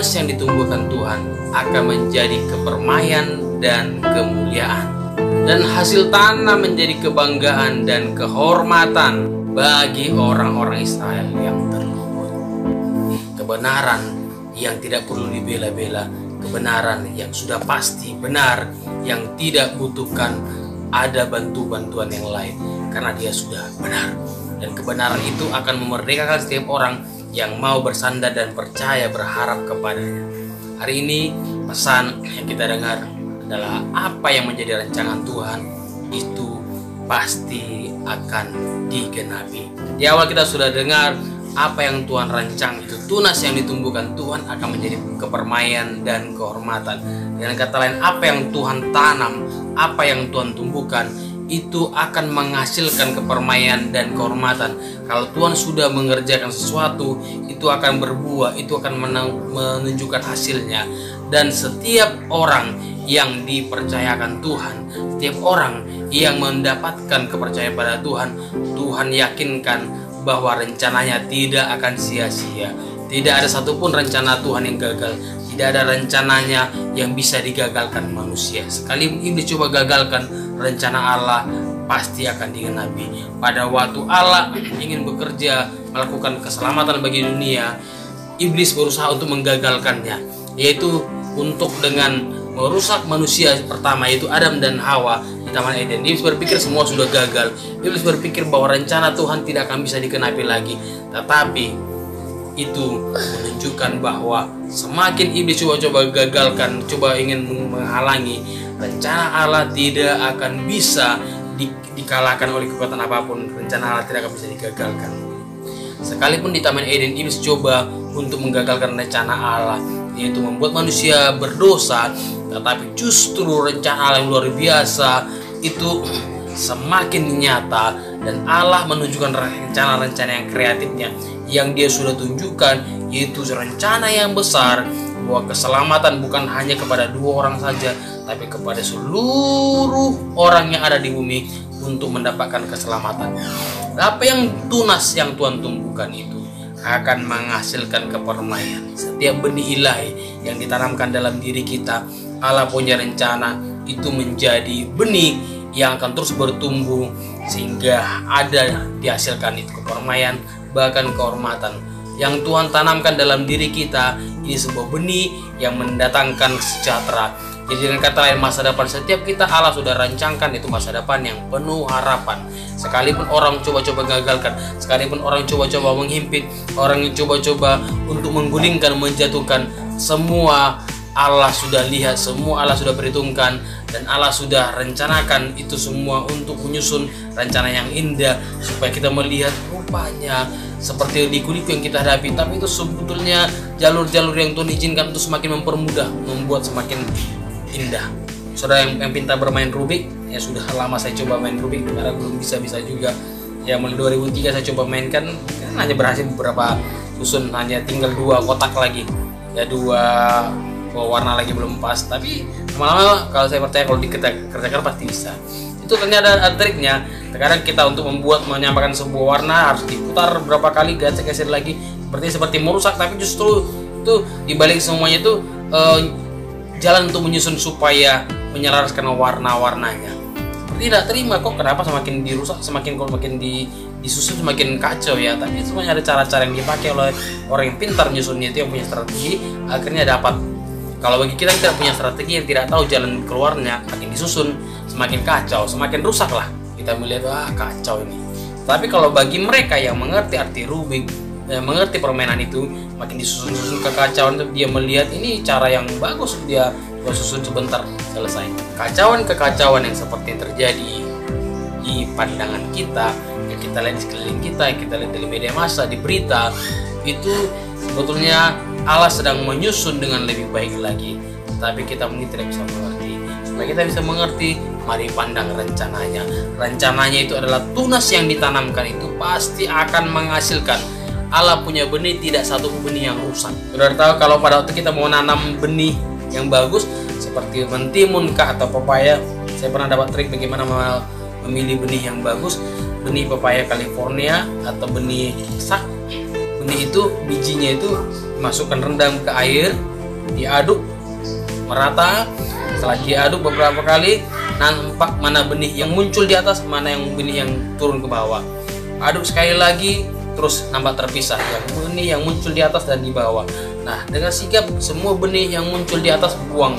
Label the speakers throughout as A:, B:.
A: tunas yang ditumbuhkan Tuhan akan menjadi kepermaian dan kemuliaan, dan hasil tanam menjadi kebanggaan dan kehormatan bagi orang-orang Israel yang terluput. Kebenaran yang tidak perlu dibela-bela, kebenaran yang sudah pasti benar, yang tidak butuhkan ada bantuan yang lain, karena dia sudah benar. Dan kebenaran itu akan memerdekakan setiap orang yang mau bersandar dan percaya berharap kepadanya. Hari ini pesan yang kita dengar adalah apa yang menjadi rancangan Tuhan itu pasti akan digenapi. Di awal kita sudah dengar apa yang Tuhan rancang itu, tunas yang ditumbuhkan Tuhan akan menjadi kepermaian dan kehormatan. Dengan kata lain, apa yang Tuhan tanam, apa yang Tuhan tumbuhkan itu akan menghasilkan kepermaian dan kehormatan. Kalau Tuhan sudah mengerjakan sesuatu, itu akan berbuah, itu akan menunjukkan hasilnya. Dan setiap orang yang dipercayakan Tuhan, setiap orang yang mendapatkan kepercayaan pada Tuhan, Tuhan yakinkan bahwa rencananya tidak akan sia-sia. Tidak ada satupun rencana Tuhan yang gagal. Tidak ada rencananya yang bisa digagalkan manusia. Sekalipun iblis coba gagalkan, rencana Allah pasti akan digenapi. Pada waktu Allah ingin bekerja melakukan keselamatan bagi dunia, iblis berusaha untuk menggagalkannya, yaitu untuk dengan merusak manusia pertama, yaitu Adam dan Hawa di Taman Eden. Iblis berpikir semua sudah gagal. Iblis berpikir bahwa rencana Tuhan tidak akan bisa digenapi lagi. Tetapi itu menunjukkan bahwa semakin iblis coba gagalkan, coba ingin menghalangi, rencana Allah tidak akan bisa dikalahkan oleh kekuatan apapun. Rencana Allah tidak akan bisa digagalkan. Sekalipun di Taman Eden iblis coba untuk menggagalkan rencana Allah, yaitu membuat manusia berdosa, tetapi justru rencana Allah yang luar biasa itu semakin nyata, dan Allah menunjukkan rencana-rencana yang kreatifnya yang dia sudah tunjukkan, yaitu rencana yang besar bahwa keselamatan bukan hanya kepada 2 orang saja, tapi kepada seluruh orang yang ada di bumi untuk mendapatkan keselamatan. Apa yang tunas yang Tuhan tumbuhkan itu akan menghasilkan kepermaian. Setiap benih ilahi yang ditanamkan dalam diri kita, Allah punya rencana itu menjadi benih yang akan terus bertumbuh sehingga ada dihasilkan itu kepermaian, bahkan kehormatan yang Tuhan tanamkan dalam diri kita. Ini sebuah benih yang mendatangkan sejahtera. Jadi dengan kata lain, masa depan setiap kita Allah sudah rancangkan itu masa depan yang penuh harapan. Sekalipun orang coba-coba gagalkan, sekalipun orang coba-coba menghimpit, orang yang coba-coba untuk menggulingkan, menjatuhkan, semua Allah sudah lihat, semua Allah sudah perhitungkan, dan Allah sudah rencanakan itu semua untuk menyusun rencana yang indah supaya kita melihat rupanya seperti liku-liku yang kita hadapi, tapi itu sebetulnya jalur-jalur yang Tuhan izinkan untuk semakin mempermudah, membuat semakin indah. Saudara yang pintar bermain Rubik, ya sudah lama saya coba main Rubik karena belum bisa juga. Ya mulai 2003 saya coba mainkan, kan hanya berhasil beberapa susun, hanya tinggal 2 kotak lagi, ya 2 warna lagi belum pas. Tapi lama-lama kalau saya percaya kalau dikerjakan pasti bisa. Itu ternyata ada triknya. Terkadang kita untuk menyampaikan sebuah warna harus diputar berapa kali, geser lagi, seperti merusak. Tapi justru itu dibalik semuanya itu jalan untuk menyusun supaya menyelaraskan warna-warnanya. Tidak terima kok kenapa semakin dirusak, semakin disusun semakin kacau ya. Tapi semuanya ada cara-cara yang dipakai oleh orang yang pintar menyusunnya, itu yang punya strategi, akhirnya dapat. Kalau bagi kita yang tidak punya strategi, yang tidak tahu jalan keluarnya, makin disusun semakin kacau, semakin rusak lah. Kita melihat kacau ini. Tapi kalau bagi mereka yang mengerti arti Rubik, mengerti permainan itu, makin disusun kekacauan itu, dia melihat ini cara yang bagus, dia susun sebentar selesai. Kekacauan yang seperti yang terjadi di pandangan kita, yang kita lihat di sekeliling kita, yang kita lihat di media massa, di berita, itu sebetulnya Allah sedang menyusun dengan lebih baik lagi. Tapi kita mungkin tidak bisa mengerti. Supaya kita bisa mengerti, mari pandang rencananya. Rencananya itu adalah tunas yang ditanamkan itu pasti akan menghasilkan. Allah punya benih, tidak satu benih yang rusak. Saudara tahu kalau pada waktu kita mau nanam benih yang bagus seperti mentimun atau pepaya, saya pernah dapat trik bagaimana memilih benih yang bagus. Benih pepaya California atau benih sak, benih itu bijinya itu masukkan rendam ke air diaduk merata. Setelah diaduk beberapa kali, nampak mana benih yang muncul di atas, mana yang benih yang turun ke bawah. Aduk sekali lagi, terus nampak terpisah yang benih yang muncul di atas dan di bawah. Nah, dengan sigap semua benih yang muncul di atas buang.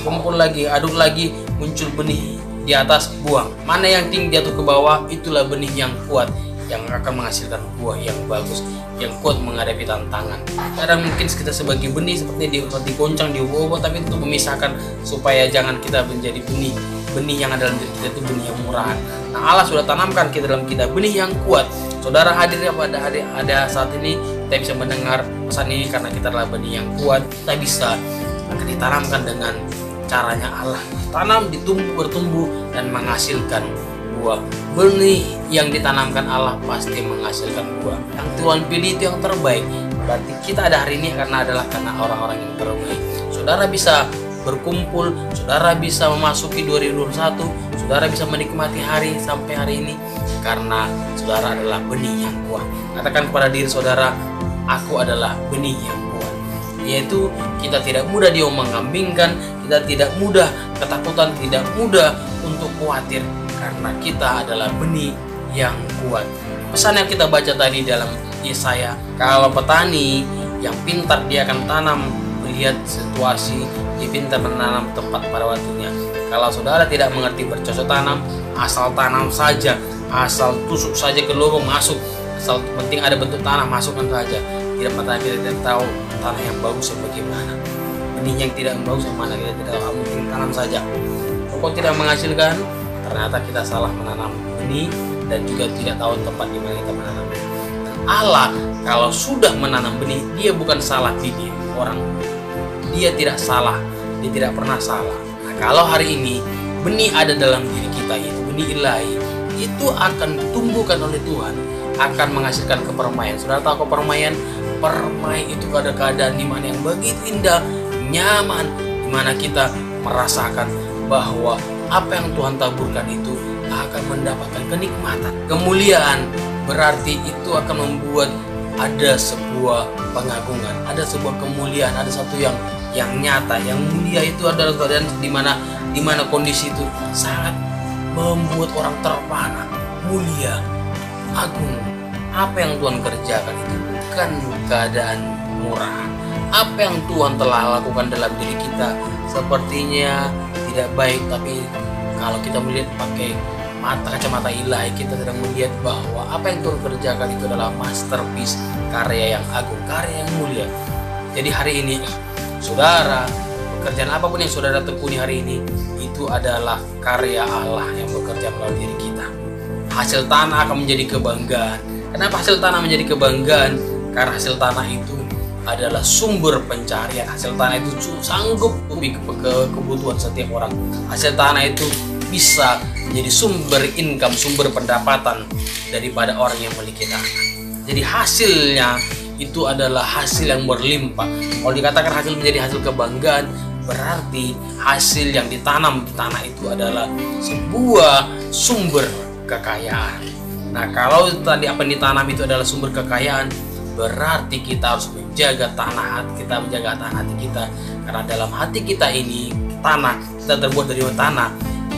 A: Kumpul lagi, aduk lagi, muncul benih di atas, buang. Mana yang tinggi jatuh ke bawah, itulah benih yang kuat, yang akan menghasilkan buah yang bagus, yang kuat menghadapi tantangan. Kadang mungkin kita sebagai benih seperti digoncang, diubah-ubah, tapi untuk memisahkan supaya jangan kita menjadi benih yang ada dalam diri kita itu benih yang murahan. Nah, Allah sudah tanamkan kita dalam kita benih yang kuat. Saudara hadir ada saat ini, kita bisa mendengar pesan ini karena kita adalah benih yang kuat. Kita bisa akan ditanamkan dengan caranya Allah. Tanam, bertumbuh dan menghasilkan buah. Benih yang ditanamkan Allah pasti menghasilkan buah. Yang Tuhan pilih itu yang terbaik. Berarti kita ada hari ini karena orang-orang yang terbaik. Saudara bisa berkumpul, saudara bisa memasuki 2021, saudara bisa menikmati hari sampai hari ini karena saudara adalah benih yang kuat. Katakan kepada diri saudara, aku adalah benih yang kuat. Yaitu kita tidak mudah diomong-ambingkan, kita tidak mudah ketakutan, tidak mudah untuk khawatir karena kita adalah benih yang kuat. Pesan yang kita baca tadi dalam Yesaya, kalau petani yang pintar dia akan tanam melihat situasi, dia pintar menanam tempat pada waktunya. Kalau saudara tidak mengerti bercocok tanam, asal tanam saja, asal tusuk saja ke lubang masuk, asal penting ada bentuk tanah masukkan saja. Tidak petani kita tidak tahu tanah yang bagus yang bagaimana, benih yang tidak bagus yang mana kita tidak tahu, mungkin tanam saja. Pokok tidak menghasilkan, ternyata kita salah menanam benih dan juga tidak tahu tempat di mana kita menanam. Dan Allah kalau sudah menanam benih, dia bukan salah pilih orang. Dia tidak salah, dia tidak pernah salah. Nah, kalau hari ini benih ada dalam diri kita, yaitu benih ilahi, itu akan ditumbuhkan oleh Tuhan, akan menghasilkan kepermaian. Saudara tahu kepermaian? Permai itu ada keadaan di mana yang begitu indah, nyaman, di mana kita merasakan bahwa apa yang Tuhan taburkan itu akan mendapatkan kenikmatan, kemuliaan. Berarti itu akan membuat ada sebuah pengagungan, ada sebuah kemuliaan, ada satu yang nyata, yang mulia. Itu adalah keadaan di mana kondisi itu sangat membuat orang terpana, mulia, agung. Apa yang Tuhan kerjakan itu bukan keadaan murah. Apa yang Tuhan telah lakukan dalam diri kita sepertinya tidak baik, tapi kalau kita melihat pakai kacamata ilahi, kita sedang melihat bahwa apa yang Tuhan kerjakan itu adalah masterpiece, karya yang agung, karya yang mulia. Jadi hari ini saudara, pekerjaan apapun yang saudara tekuni hari ini, itu adalah karya Allah yang bekerja melalui diri kita. Hasil tanah akan menjadi kebanggaan. Kenapa hasil tanah menjadi kebanggaan? Karena hasil tanah itu adalah sumber pencarian. Hasil tanah itu sanggup memenuhi kebutuhan setiap orang. Hasil tanah itu bisa menjadi sumber income, sumber pendapatan daripada orang yang memiliki tanah. Jadi hasilnya itu adalah hasil yang berlimpah. Kalau dikatakan hasil menjadi hasil kebanggaan, berarti hasil yang ditanam di tanah itu adalah sebuah sumber kekayaan. Nah, kalau tadi apa yang ditanam itu adalah sumber kekayaan, berarti kita harus menjaga tanah hati kita, menjaga tanah hati kita. Karena dalam hati kita ini tanah, kita terbuat dari tanah.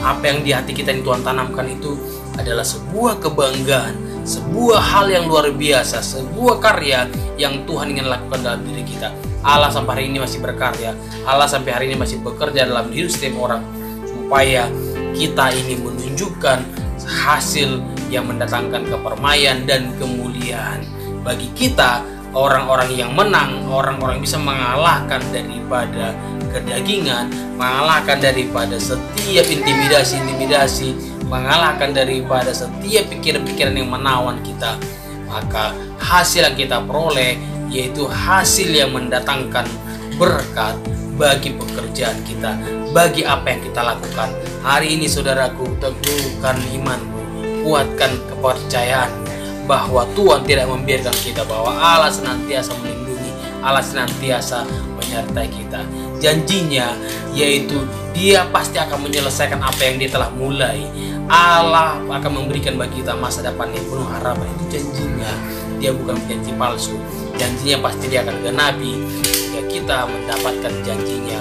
A: Apa yang di hati kita yang Tuhan tanamkan itu adalah sebuah kebanggaan, sebuah hal yang luar biasa, sebuah karya yang Tuhan ingin lakukan dalam diri kita. Allah sampai hari ini masih berkarya, Allah sampai hari ini masih bekerja dalam diri setiap orang, supaya kita ini menunjukkan hasil yang mendatangkan kepermaian dan kemuliaan. Bagi kita, orang-orang yang menang, orang-orang bisa mengalahkan daripada kedagingan, mengalahkan daripada setiap intimidasi, mengalahkan daripada setiap pikiran-pikiran yang menawan kita. Maka hasil yang kita peroleh yaitu hasil yang mendatangkan berkat bagi pekerjaan kita, bagi apa yang kita lakukan. Hari ini saudaraku, teguhkan imanmu, kuatkan kepercayaan bahwa Tuhan tidak membiarkan kita, bahwa Allah senantiasa melindungi, Allah senantiasa menyertai kita. Janjinya yaitu Dia pasti akan menyelesaikan apa yang Dia telah mulai. Allah akan memberikan bagi kita masa depan yang penuh harapan. Itu janjinya. Dia bukan janji palsu. Janjinya pasti Dia akan genapi. sehingga kita mendapatkan janjinya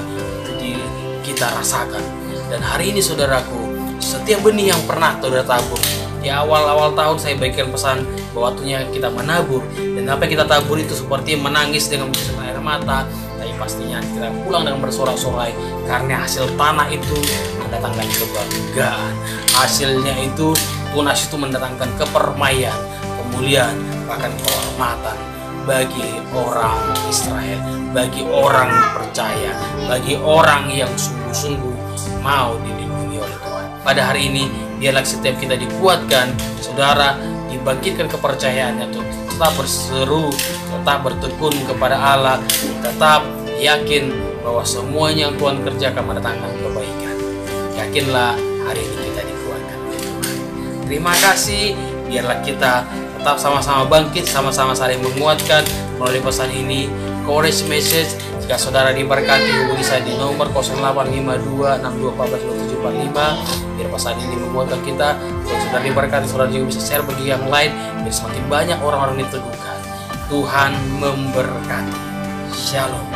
A: kita rasakan. Dan hari ini saudaraku, setiap benih yang pernah saudara tabur, di awal-awal tahun saya bagikan pesan bahwa waktunya kita menabur, dan apa yang kita tabur itu seperti menangis dengan mencucurkan air mata, tapi pastinya kita pulang dengan bersorak-sorai karena hasil tanah itu mendatangkan kebanggaan. Hasilnya itu tunas itu mendatangkan kepermaian, kemuliaan, bahkan kehormatan bagi orang Israel, bagi orang percaya, bagi orang yang sungguh-sungguh mau dilindungi oleh Tuhan. Pada hari ini, biarlah setiap kita dikuatkan, saudara, dibangkitkan kepercayaannya untuk tetap berseru, tetap bertekun kepada Allah, tetap yakin bahwa semuanya yang Tuhan kerjakan mendatangkan kebaikan. Yakinlah hari ini kita dikuatkan oleh Tuhan. Terima kasih, biarlah kita tetap sama-sama bangkit, sama-sama saling menguatkan melalui pesan ini. Courage Message. Jika saudara diberkati, hubungi saya di nomor 085262142745. Biar pesan ini menguatkan kita. Jika saudara diberkati, saudara juga bisa share bagi yang lain, biar semakin banyak orang-orang diteguhkan. Tuhan memberkati. Shalom.